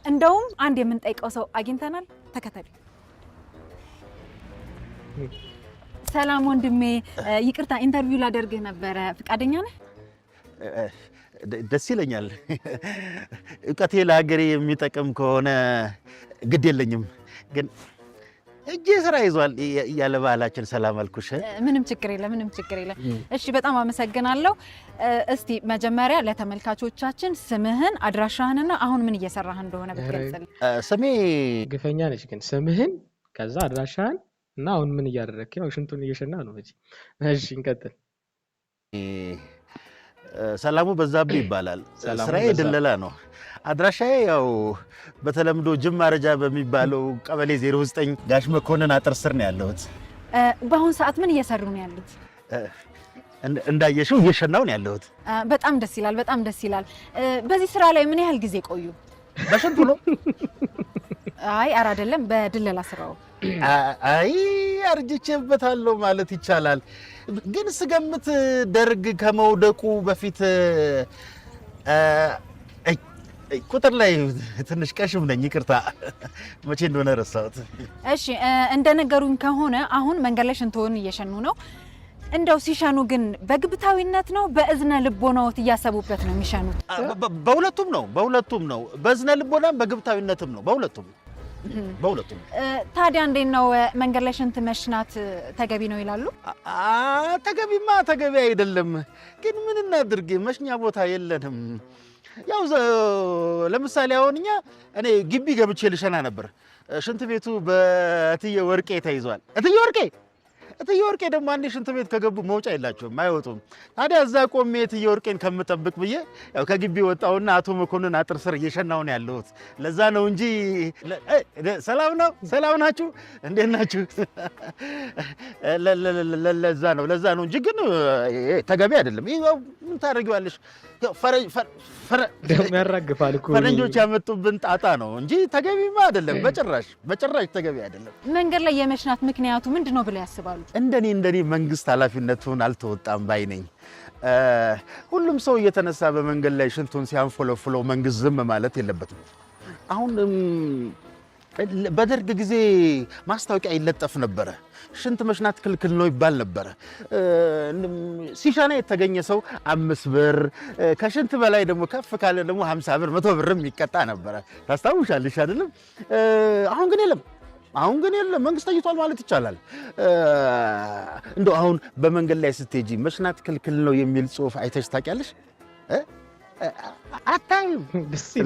እንደውም አንድ የምንጠይቀው ሰው አግኝተናል። ተከተሉ። ሰላም ወንድሜ፣ ይቅርታ ኢንተርቪው ላደርግህ ነበረ። ፍቃደኛ ነህ? ደስ ይለኛል። እውቀቴ ለሀገሬ የሚጠቅም ከሆነ ግድ የለኝም። ግን እጄ ስራ ይዟል ያለ ባህላችን ሰላም አልኩሽ። ምንም ችግር የለም። እሺ በጣም አመሰግናለሁ። እስቲ መጀመሪያ ለተመልካቾቻችን ስምህን፣ አድራሻህንና አሁን ምን እየሰራህ እንደሆነ ብትገልጽልኝ። ስሜ ግፈኛ ነች ግን ስምህን፣ ከዛ አድራሻህን እና አሁን ምን እያደረክ ነው? ሽንቱን እየሸና ነው እንጂ። እሺ እንቀጥል። ሰላሙ በዛብህ ይባላል። ስራዬ ድለላ ነው። አድራሻዬ ያው በተለምዶ ጅማ ረጃ በሚባለው ቀበሌ 09 ጋሽ መኮንን አጥር ስር ነው ያለሁት። በአሁን ሰዓት ምን እየሰሩ ነው ያሉት? እንዳየሽው እየሸናው ነው ያለሁት። በጣም ደስ ይላል። በዚህ ስራ ላይ ምን ያህል ጊዜ ቆዩ? በሽንቱ ነው? አይ ኧረ አይደለም፣ በድለላ ስራው። አይ አርጅቼበታለሁ ማለት ይቻላል። ግን ስገምት ደርግ ከመውደቁ በፊት ቁጥር ላይ ትንሽ ቀሽም ነኝ። ይቅርታ መቼ እንደሆነ ረሳሁት። እሺ እንደነገሩኝ ከሆነ አሁን መንገድ ላይ ሽንቶን እየሸኑ ነው። እንደው ሲሸኑ ግን በግብታዊነት ነው በእዝነ ልቦናዎት እያሰቡበት ነው የሚሸኑት? በሁለቱም ነው። በእዝነ ልቦናም በግብታዊነትም ነው። በሁለቱም። ታዲያ እንዴት ነው መንገድ ላይ ሽንት መሽናት ተገቢ ነው ይላሉ? ተገቢ አይደለም። ግን ምን እናድርግ፣ መሽኛ ቦታ የለንም። ያው ለምሳሌ አሁን እኔ ግቢ ገብቼ ልሸና ነበር። ሽንት ቤቱ በእትዬ ወርቄ ተይዟል። እትዬ ወርቄ ደግሞ አንዴ ሽንት ቤት ከገቡ መውጫ የላቸውም፣ አይወጡም። ታዲያ እዛ ቆሜ እትዬ ወርቄን ከምጠብቅ ብዬ ያው ከግቢ ወጣውና አቶ መኮንን አጥር ስር እየሸናው ነው ያለሁት። ለዛ ነው እንጂ ሰላም ናችሁ? እንዴት ናችሁ? ለዛ ነው እንጂ ግን ተገቢ አይደለም። ምን ታደርጊዋለሽ? ያራግፋል እኮ ፈረንጆች ያመጡብን ጣጣ ነው እንጂ ተገቢማ አይደለም። በጭራሽ ተገቢ አይደለም። መንገድ ላይ የመሽናት ምክንያቱ ምንድነው ብለው ያስባሉ? እንደኔ መንግስት ኃላፊነቱን አልተወጣም ባይ ነኝ። ሁሉም ሰው እየተነሳ በመንገድ ላይ ሽንቱን ሲያንፎለፍለው መንግስት ዝም ማለት የለበትም። አሁን በደርግ ጊዜ ማስታወቂያ ይለጠፍ ነበረ። ሽንት መሽናት ክልክል ነው ይባል ነበረ። ሲሻና የተገኘ ሰው 5 ብር፣ ከሽንት በላይ ደግሞ ከፍ ካለ ደግሞ 50 ብር 100 ብርም ይቀጣ ነበረ። ታስታውሻለሽ አይደለም? አሁን ግን የለም። መንግስት ተይቷል ማለት ይቻላል። እንደው አሁን በመንገድ ላይ ስትሄጂ መሽናት ክልክል ነው የሚል ጽሑፍ አይተሽ ታውቂያለሽ? አታይም?